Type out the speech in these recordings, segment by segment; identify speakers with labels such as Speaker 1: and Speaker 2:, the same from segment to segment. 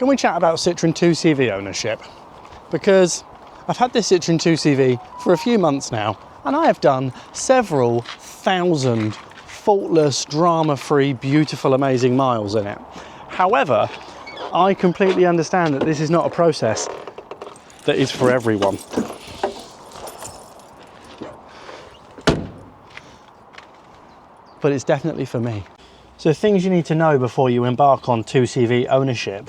Speaker 1: can we chat about Citroen 2CV ownership? Because I've had this Citroen 2CV for a few months now, and I have done several thousand faultless, drama-free, beautiful, amazing miles in it. However, I completely understand that this is not a process that is for everyone. But it's definitely for me. So things you need to know before you embark on 2CV ownership.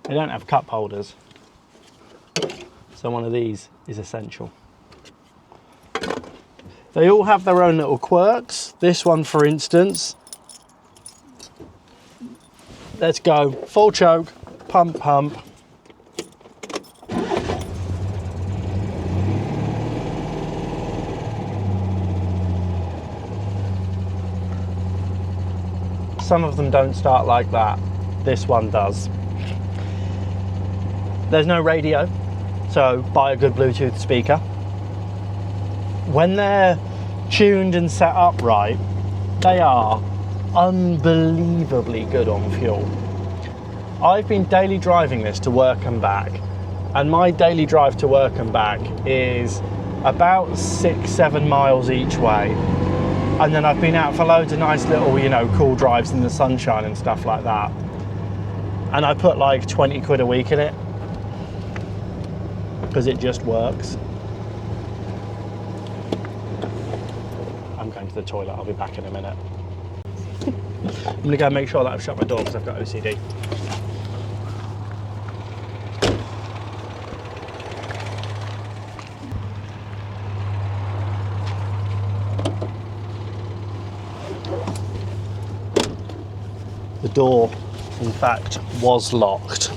Speaker 1: They don't have cup holders, so one of these is essential. They all have their own little quirks. This one, for instance, let's go, full choke, pump, pump. Some of them don't start like that. This one does. There's no radio, so buy a good Bluetooth speaker. When they're tuned and set up right, they are unbelievably good on fuel. I've been daily driving this to work and back, and my daily drive to work and back is about 6-7 miles each way. And then I've been out for loads of nice little, you know, cool drives in the sunshine and stuff like that. And I put like 20 quid a week in it, because it just works. I'm going to the toilet, I'll be back in a minute. I'm gonna go make sure that I've shut my door because I've got OCD. The door, in fact, was locked,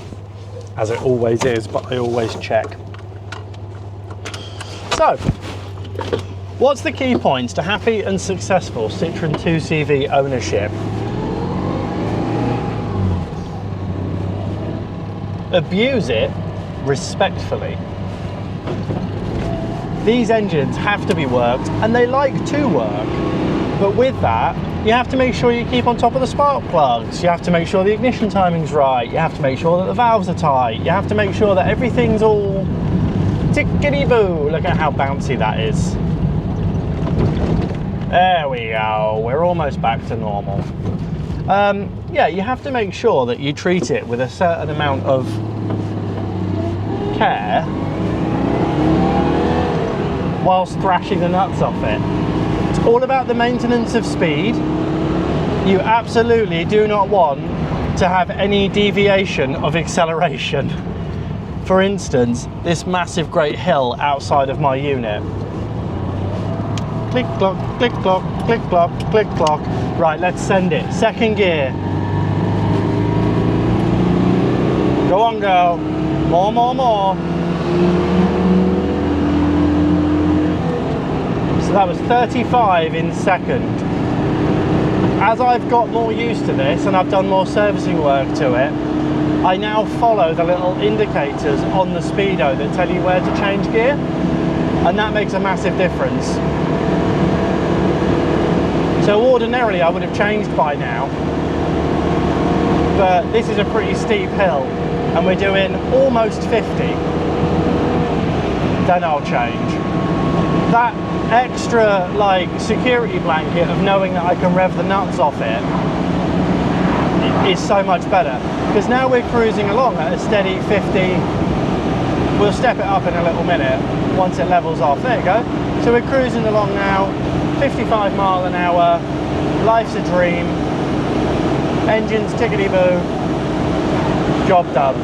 Speaker 1: as it always is, but I always check. So, what's the key points to happy and successful Citroen 2CV ownership? Abuse it respectfully. These engines have to be worked, and they like to work, but with that, you have to make sure you keep on top of the spark plugs, you have to make sure the ignition timing's right, you have to make sure that the valves are tight, you have to make sure that everything's all tickety-boo. Look at how bouncy that is. There we go, we're almost back to normal. Yeah, you have to make sure that you treat it with a certain amount of care whilst thrashing the nuts off it. It's all about the maintenance of speed. You absolutely do not want to have any deviation of acceleration. For instance, this massive great hill outside of my unit. Click clock, click clock, click clock, click clock. Right, let's send it. Second gear. Go on, girl. More, more, more. So that was 35 in second. As I've got more used to this and I've done more servicing work to it, I now follow the little indicators on the speedo that tell you where to change gear, and that makes a massive difference. So ordinarily I would have changed by now, but this is a pretty steep hill and we're doing almost 50. Then I'll change. That extra like security blanket of knowing that I can rev the nuts off it is so much better, because now we're cruising along at a steady 50. We'll step it up in a little minute once it levels off. There you go. So we're cruising along now, 55 mile an hour, life's a dream, engines tickety-boo, job done.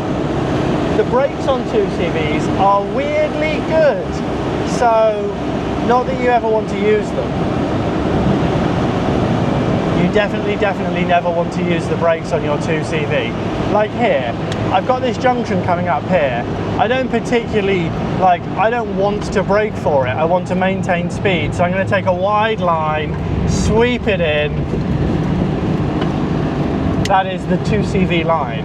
Speaker 1: The brakes on 2CVs are weirdly good, so not that you ever want to use them. You definitely never want to use the brakes on your 2CV. Like here, I've got this junction coming up here. I don't particularly, I don't want to brake for it. I want to maintain speed. So I'm going to take a wide line, sweep it in. That is the 2CV line.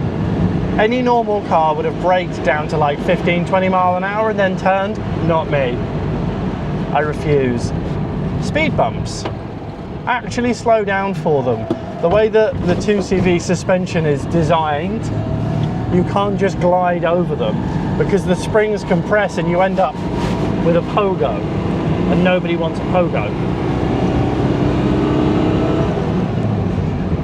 Speaker 1: Any normal car would have braked down to like 15, 20 mile an hour and then turned. Not me. I refuse. Speed bumps. Actually slow down for them. The way that the 2CV suspension is designed, you can't just glide over them because the springs compress and you end up with a pogo, and nobody wants a pogo.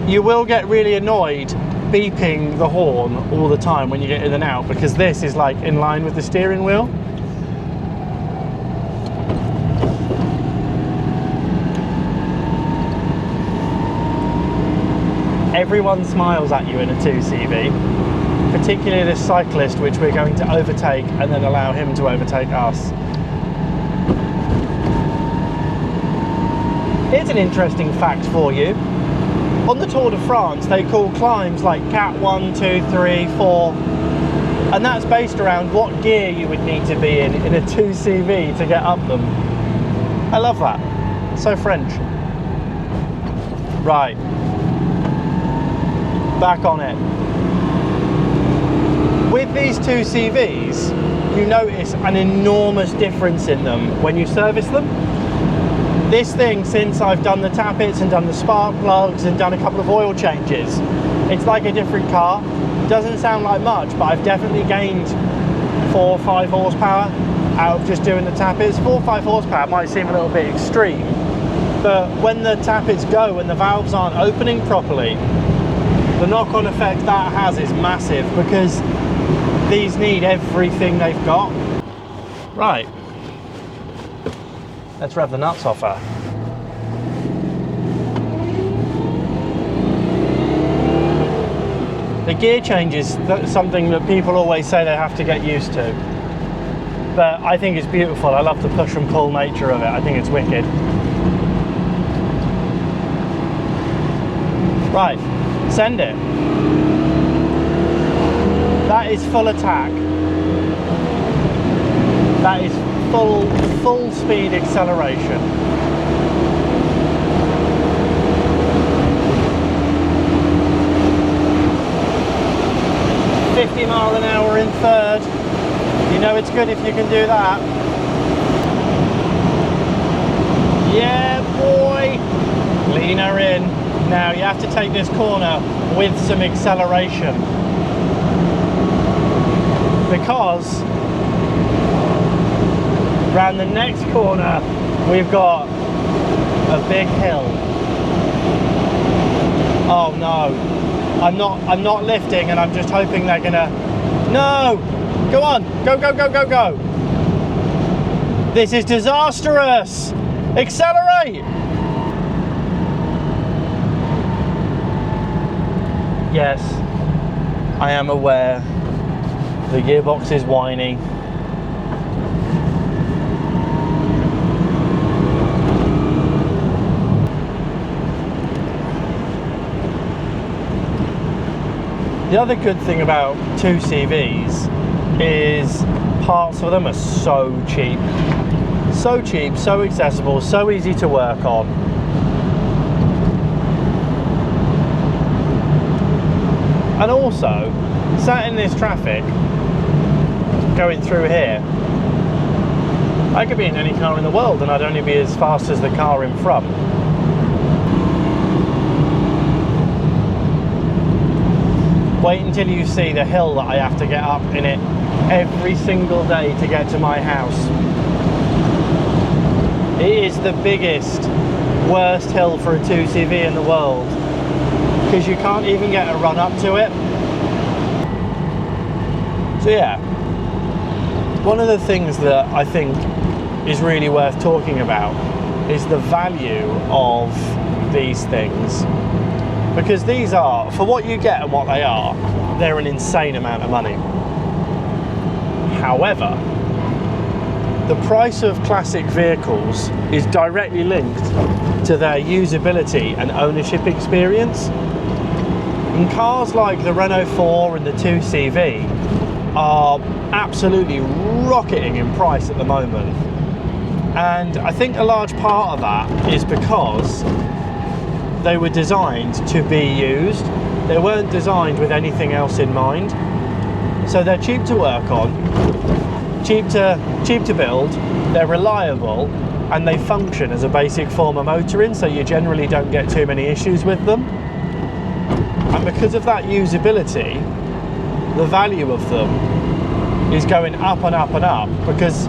Speaker 1: You will get really annoyed beeping the horn all the time when you get in and out, because this is like in line with the steering wheel. Everyone smiles at you in a 2CV, particularly this cyclist, which we're going to overtake and then allow him to overtake us. Here's an interesting fact for you. On the Tour de France, they call climbs like Cat 1, 2, 3, 4, and that's based around what gear you would need to be in a 2CV to get up them. I love that. So French. Right. Back on it. With these 2CVs, you notice an enormous difference in them when you service them. This thing, since I've done the tappets and done the spark plugs and done a couple of oil changes, it's like a different car. Doesn't sound like much, but I've definitely gained 4 or 5 horsepower out of just doing the tappets. 4 or 5 horsepower might seem a little bit extreme, but when the tappets go and the valves aren't opening properly, the knock-on effect that has is massive, because these need everything they've got. Right. Let's rev the nuts off her. The gear change is something that people always say they have to get used to. But I think it's beautiful. I love the push and pull nature of it. I think it's wicked. Right, send it. That is full attack. That is full speed acceleration. mph in third. You know it's good if you can do that. Yeah, boy. Lean her in. Now you have to take this corner with some acceleration, because around the next corner we've got a big hill. Oh no, I'm not lifting, and I'm just hoping they're gonna, no, go on, go. This is disastrous. Accelerate. Yes, I am aware the gearbox is whiny. The other good thing about 2CVs is parts for them are so cheap. So cheap, so accessible, so easy to work on. And also, sat in this traffic, going through here, I could be in any car in the world and I'd only be as fast as the car in front. Wait until you see the hill that I have to get up in it every single day to get to my house. It is the biggest, worst hill for a 2CV in the world, because you can't even get a run up to it. So yeah, one of the things that I think is really worth talking about is the value of these things, because these are, for what you get and what they are, they're an insane amount of money. However, the price of classic vehicles is directly linked to their usability and ownership experience. And cars like the Renault 4 and the 2CV are absolutely rocketing in price at the moment. And I think a large part of that is because they were designed to be used. They weren't designed with anything else in mind. So they're cheap to work on, cheap to build, they're reliable, and they function as a basic form of motoring, so you generally don't get too many issues with them. And because of that usability, the value of them is going up and up and up, because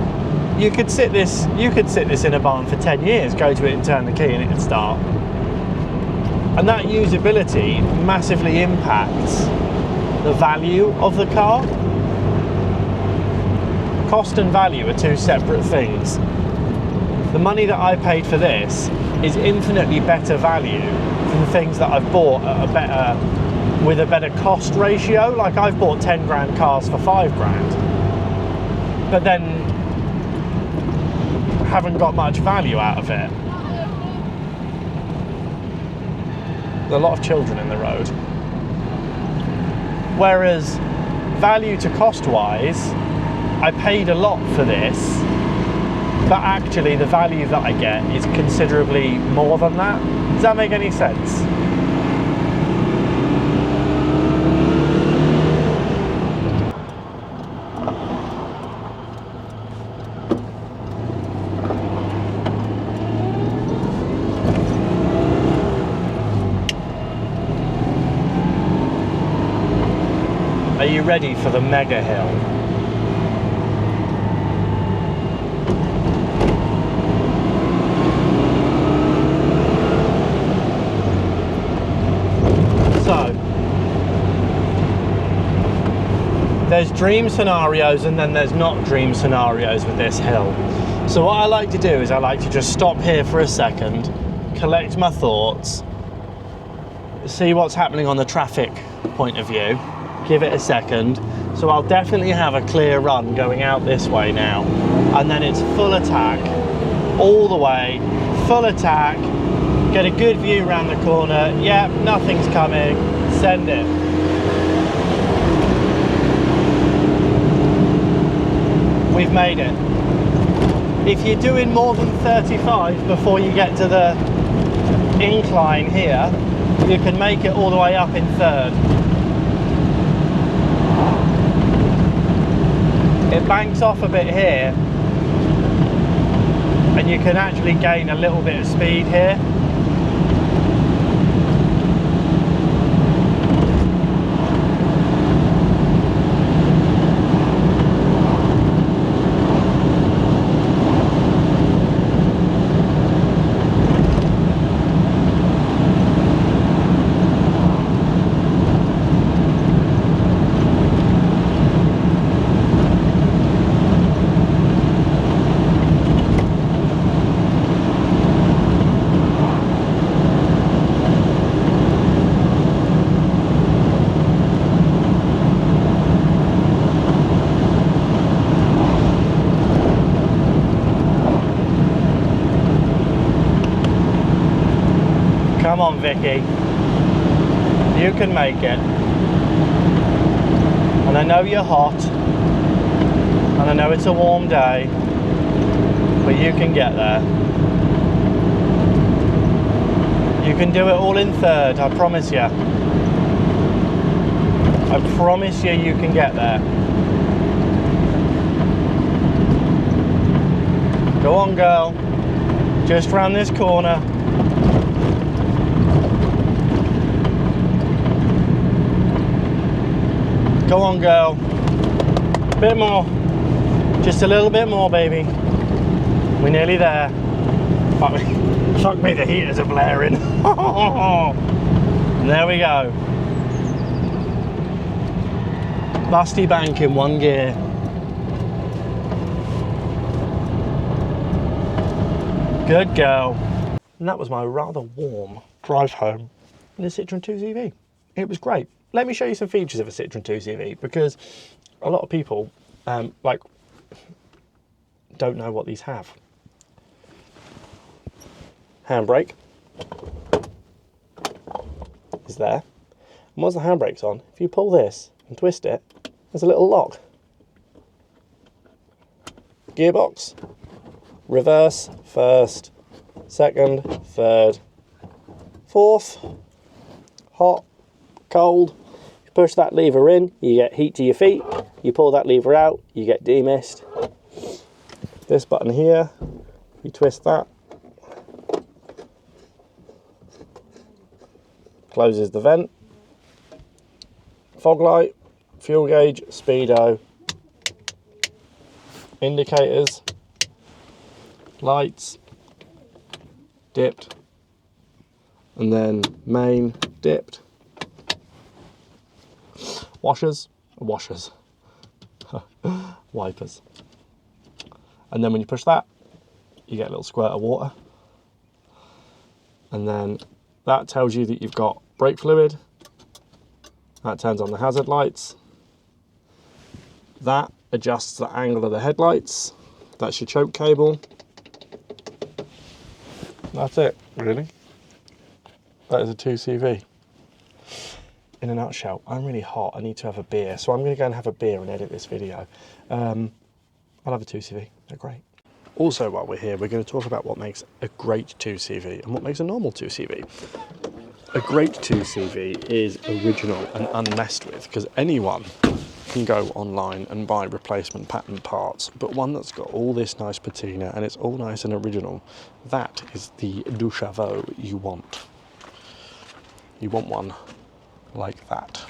Speaker 1: you could sit this in a barn for 10 years, go to it and turn the key and it would start. And that usability massively impacts the value of the car. Cost and value are two separate things. The money that I paid for this is infinitely better value than things that I've bought at with a better cost ratio. Like, I've bought 10 grand cars for 5 grand, but then haven't got much value out of it. There's a lot of children in the road. Whereas value to cost wise, I paid a lot for this, but actually the value that I get is considerably more than that. Does that make any sense? Are you ready for the mega hill? So, there's dream scenarios and then there's not dream scenarios with this hill. So what I like to do is I like to just stop here for a second, collect my thoughts, see what's happening on the traffic point of view, give it a second. So I'll definitely have a clear run going out this way now, and then it's full attack all the way, full attack, get a good view around the corner. Yep, nothing's coming, send it. We've made it. If you're doing more than 35 before you get to the incline here, you can make it all the way up in third. It banks off a bit here, and you can actually gain a little bit of speed here. Come on, Vicky, you can make it. And I know you're hot, and I know it's a warm day, but you can get there. You can do it all in third, I promise you. I promise you, you can get there. Go on, girl, just round this corner. Go on, girl. Bit more. Just a little bit more, baby. We're nearly there. Fuck me, the heaters are blaring. There we go. Busty bank in one gear. Good girl. And that was my rather warm drive home in the Citroen 2CV. It was great. Let me show you some features of a Citroen 2CV, because a lot of people like don't know what these have. Handbrake is there. And once the handbrake's on, if you pull this and twist it, there's a little lock. Gearbox, reverse, first, second, third, fourth, hot, cold. You push that lever in, you get heat to your feet. You pull that lever out, you get demist. This button here, you twist that, closes the vent. fog light, fuel gauge, speedo, indicators, lights, dipped, and then main, dipped, wipers, and then when you push that, you get a little squirt of water, and then that tells you that you've got brake fluid. That turns on the hazard lights. That adjusts the angle of the headlights. That's your choke cable. That's it, really. That is a 2CV. In a nutshell, I'm really hot. I need to have a beer, so I'm going to go and have a beer and edit this video. I'll have a 2CV. They're great. Also, while we're here, we're going to talk about what makes a great 2CV and what makes a normal 2CV. A great 2CV is original and unmessed with, because anyone can go online and buy replacement patent parts, but one that's got all this nice patina and it's all nice and original, that is the du chavo you want. You want one like that.